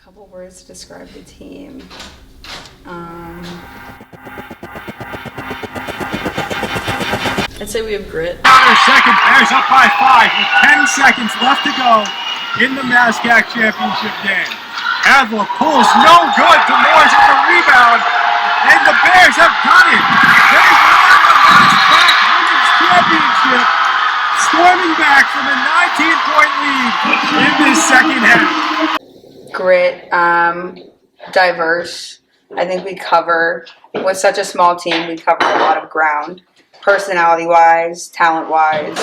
Couple words to describe the team. I'd say we have grit. Second, Bears up by 5 with 10 seconds left to go in the MASCAC championship game. Adler pulls no good. Demores with the rebound, and the Bears have done it. They've won the MASCAC Women's Championship, storming back from a 19-point lead in this second half. Grit, diverse. I think we cover, with such a small team, we cover a lot of ground. Personality-wise, talent-wise.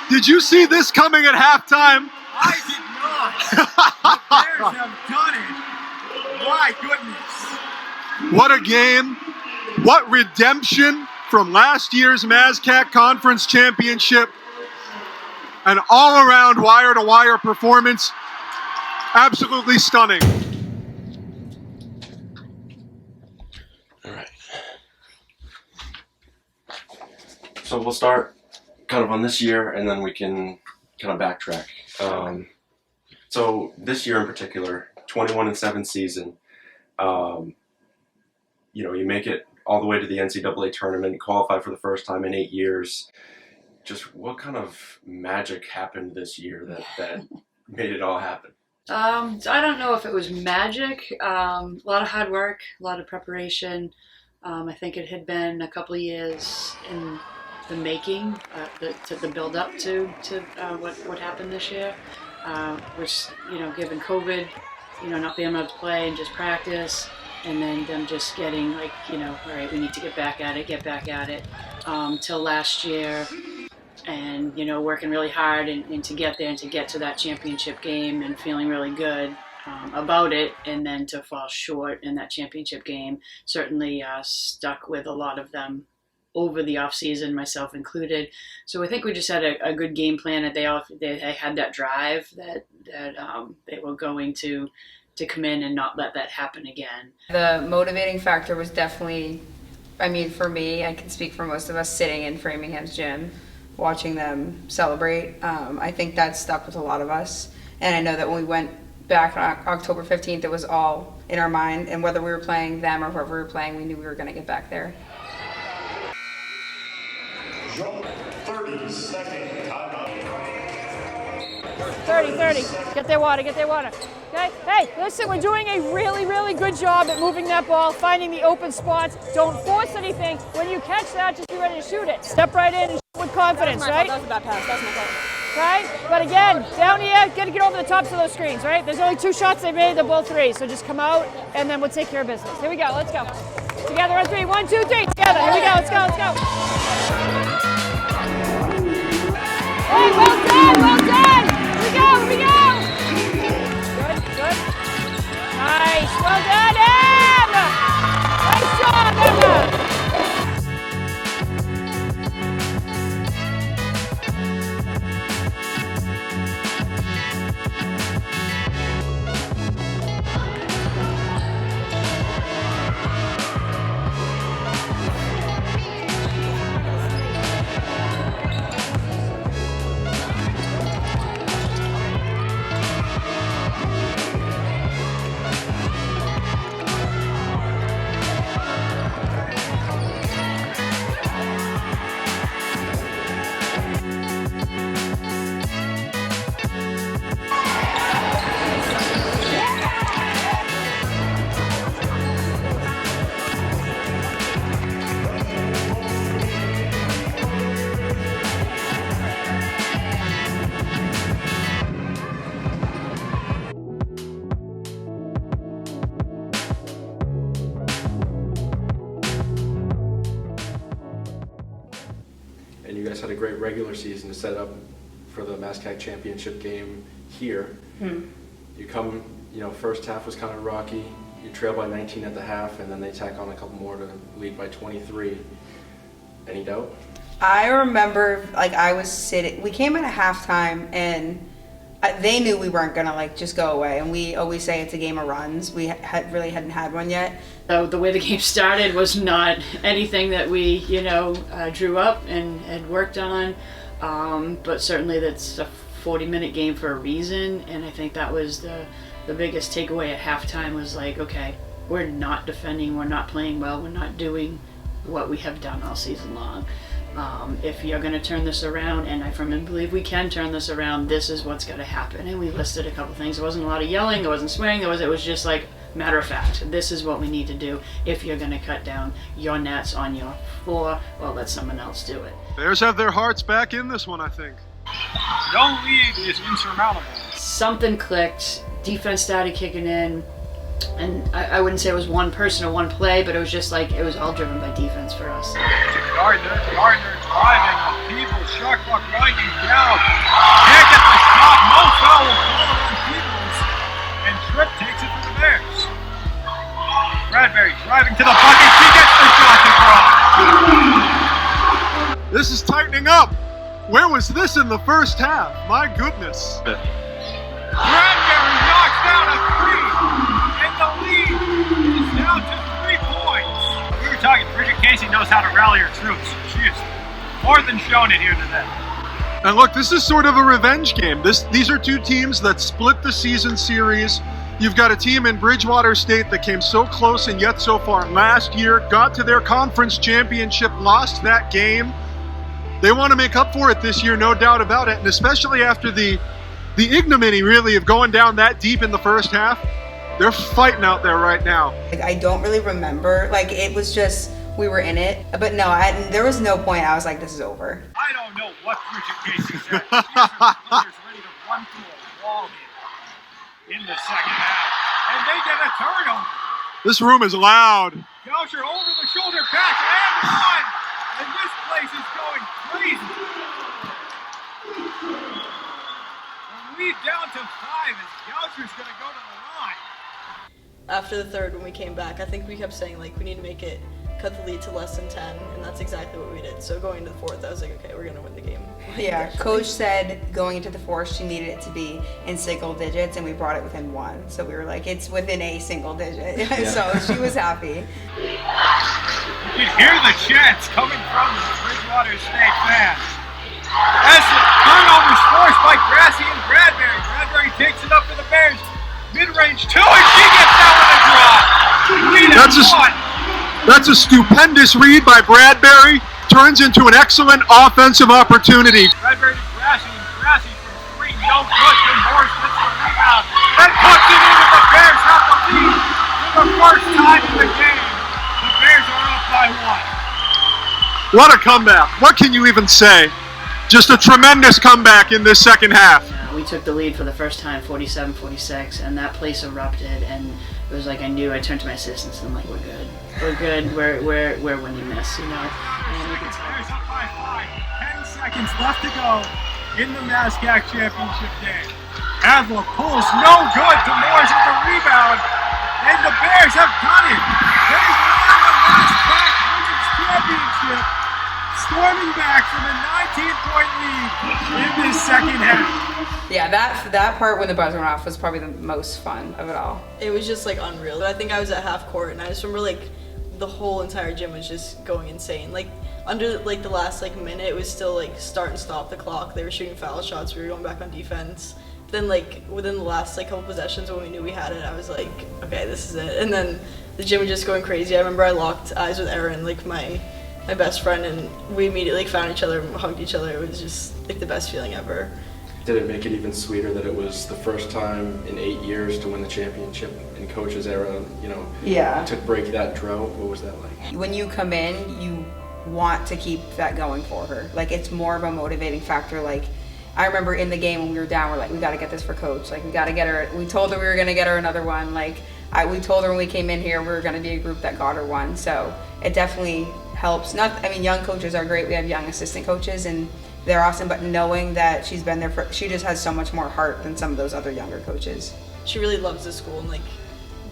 Did you see this coming at halftime? I did not. The Bears have done it. My goodness. What a game. What redemption from last year's MASCAC Conference Championship. An all-around wire-to-wire performance. Absolutely stunning. All right. So we'll start kind of on this year, and then we can kind of backtrack. So this year in particular, 21-7 season. You make it all the way to the NCAA tournament, qualify for the first time in 8 years. Just what kind of magic happened this year that made it all happen? I don't know if it was magic. A lot of hard work, a lot of preparation. I think it had been a couple of years in the making, the build up to what happened this year, which given COVID, not being able to play and just practice, and then them just getting all right, we need to get back at it, till last year. And working really hard and to get there and to get to that championship game and feeling really good about it, and then to fall short in that championship game certainly stuck with a lot of them over the off season, myself included. So I think we just had a good game plan, and they had that drive that they were going to come in and not let that happen again. The motivating factor was definitely, for me, I can speak for most of us, sitting in Framingham's gym, watching them celebrate. I think that stuck with a lot of us. And I know that when we went back on October 15th, it was all in our mind. And whether we were playing them or whoever we were playing, we knew we were going to get back there. 30-second timeout. 30. Get their water. Okay? Hey, listen, we're doing a really, really good job at moving that ball, finding the open spots. Don't force anything. When you catch that, just be ready to shoot it. Step right in and shoot with confidence, right? That was a bad pass. That's my fault. Right? But again, down here, got to get over the tops of those screens, right? There's only 2 shots they made, they're both 3. So just come out, and then we'll take care of business. Here we go, let's go. Together on 3, 1, 2, 3, together. Here we go, let's go. Hey, well done. Here we go. Good. Nice, well done, Emma. Nice job, Emma. And you guys had a great regular season to set up for the MASCAC championship game here. You come, first half was kind of rocky. You trail by 19 at the half, and then they tack on a couple more to lead by 23. Any doubt? I remember, I was sitting, we came in at halftime, and they knew we weren't going to, just go away. And we always say it's a game of runs. We really hadn't had one yet. So the way the game started was not anything that we, drew up and had worked on. But certainly that's a 40-minute game for a reason, and I think that was the biggest takeaway at halftime was like, okay, we're not defending, we're not playing well, we're not doing what we have done all season long. If you're going to turn this around, and I firmly believe we can turn this around, this is what's got to happen. And we listed a couple things. There wasn't a lot of yelling, there wasn't swearing, it was just like, matter of fact, this is what we need to do if you're going to cut down your nets on your floor. Well, let someone else do it. Bears have their hearts back in this one, I think. No lead is insurmountable. Something clicked, defense started kicking in, and I wouldn't say it was one person or one play, but it was just like, it was all driven by defense for us. Gardner driving, a Peebles, Sharkbuck winding down. Can't get the stop, no foul called on Peebles, and Tripp takes it for the Bears. Bradbury driving to the bucket, she gets the shot to drop. This is tightening up. Where was this in the first half? My goodness. Bradbury knocks down a three, and the lead is down to 3 points. We were talking, Bridget Casey knows how to rally her troops. She has more than shown it here today. And look, this is sort of a revenge game. These are two teams that split the season series. You've got a team in Bridgewater State that came so close and yet so far last year, got to their conference championship, lost that game. They want to make up for it this year, no doubt about it, and especially after the ignominy, really, of going down that deep in the first half. They're fighting out there right now. Like, I don't really remember. Like, it was just, we were in it. But no, there was no point I was like, this is over. I don't know what Bridget Casey said. She has her players ready to run through a wall here in the second half. And they get a turnover. This room is loud. Goucher over the shoulder pass and one. And this place is going crazy. The lead down to 5 as Goucher's going to go to the line. After the third, when we came back, I think we kept saying, like, we need to make it, cut the lead to less than 10, and that's exactly what we did. So going into the fourth, I was like, okay, we're going to win the game. Yeah, Coach said going into the fourth, she needed it to be in single digits, and we brought it within 1. So we were like, it's within a single digit. So she was happy. You can hear the chants coming from the Bridgewater State fans. As the turnovers forced by Grassy and Bradbury. Bradbury takes it up for the Bears. Mid-range 2, and she gets that one to drop. That's a stupendous read by Bradbury. Turns into an excellent offensive opportunity. Bradbury to Grassy, and Grassy from 3, no good. And Morris gets the rebound. And puts it in, and the Bears have the lead for the first time in the game. The Bears are up by 1. What a comeback. What can you even say? Just a tremendous comeback in this second half. We took the lead for the first time, 47-46, and that place erupted, and it was like I turned to my assistants and I'm like, we're good. We're good, we're winning this, you know. And we can tell. Bears up by 5, 10 seconds left to go in the MASCAC championship game. Adler pulls no good. Demores with the rebound, and the Bears have done it. They've won the MASCAC Women's Championship, storming back from a 19-point lead in this second half. Yeah, that part when the buzzer went off was probably the most fun of it all. It was just, like, unreal. I think I was at half court, and I just remember, like, the whole entire gym was just going insane. Like, under, like, the last, like, minute, it was still, like, start and stop the clock. They were shooting foul shots. We were going back on defense. Then, like, within the last, like, couple possessions when we knew we had it, I was like, okay, this is it. And then the gym was just going crazy. I remember I locked eyes with Erin, like, my best friend, and we immediately, like, found each other and hugged each other. It was just, like, the best feeling ever. Did it make it even sweeter that it was the first time in 8 years to win the championship in Coach's era, you know, Yeah. to break that drought? What was that like? When you come in, you want to keep that going for her. Like, it's more of a motivating factor. Like, I remember in the game when we were down, we're like, we got to get this for Coach. Like, we got to get her. We told her we were going to get her another one. Like, we told her when we came in here we were going to be a group that got her one. So it definitely helps. Young coaches are great. We have young assistant coaches, and they're awesome, but knowing that she's been there she just has so much more heart than some of those other younger coaches. She really loves the school, and, like,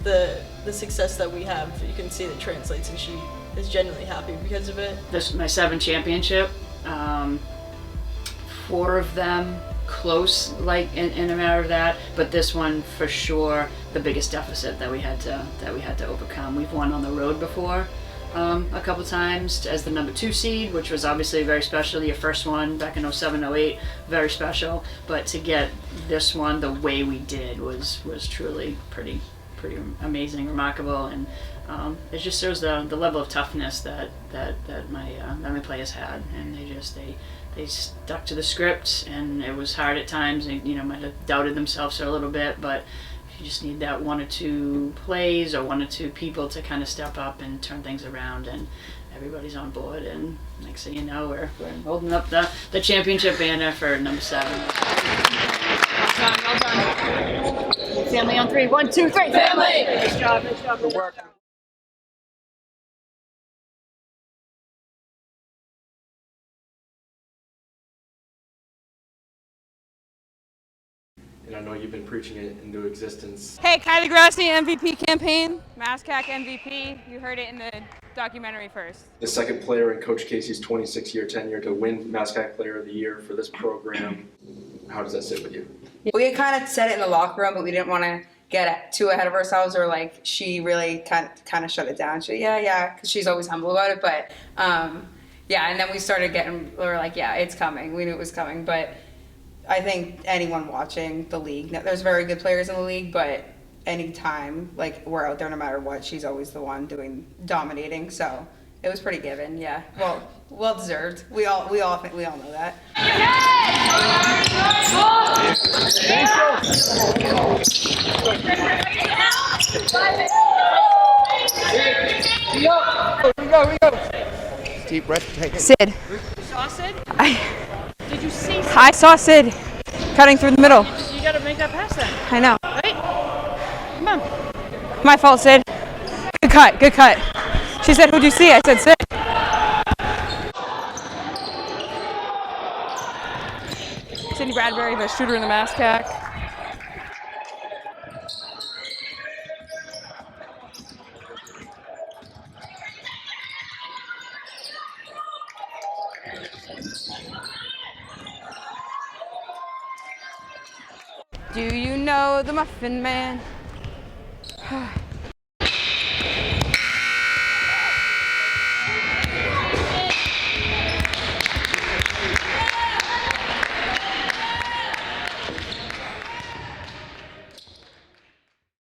the success that we have, you can see that translates, and she is genuinely happy because of it. This my 7th championship. 4 of them close, like in a matter of that, but this one for sure the biggest deficit that we had to overcome. We've won on the road before, a couple times as the number 2 seed, which was obviously very special. Your first one back in 07, 08, very special. But to get this one the way we did was truly pretty amazing, remarkable, and it just shows the level of toughness that my players had, and they stuck to the script, and it was hard at times. They, might have doubted themselves for a little bit, but you just need that 1 or 2 plays or 1 or 2 people to kind of step up and turn things around, and everybody's on board, and next thing you know, we're holding up the championship banner for number 7. Well done. Family on 3. 1, 2, 3. Family! Nice job. Good work. And I know you've been preaching it into existence. Hey, Kylie Grosny, MVP campaign, MassCAC MVP. You heard it in the documentary first. The second player in Coach Casey's 26-year tenure to win MassCAC Player of the Year for this program. How does that sit with you? We had kind of said it in the locker room, but we didn't want to get too ahead of ourselves, or like she really kind of shut it down. She, because she's always humble about it. But yeah, and then we started we were like, yeah, it's coming. We knew it was coming, but I think anyone watching the league, there's very good players in the league, but anytime like we're out there, no matter what, she's always the one dominating. So it was pretty given, yeah. Well deserved. We all know that. We go. Deep breath, take it. Sid. You saw Sid? Did you see Sid? I saw Sid cutting through the middle. You gotta make that pass then. I know. Right? Come on. My fault, Sid. Good cut. She said, who'd you see? I said, Sid. Sydney Bradbury, the shooter in the MassCAC. Do you know the Muffin Man?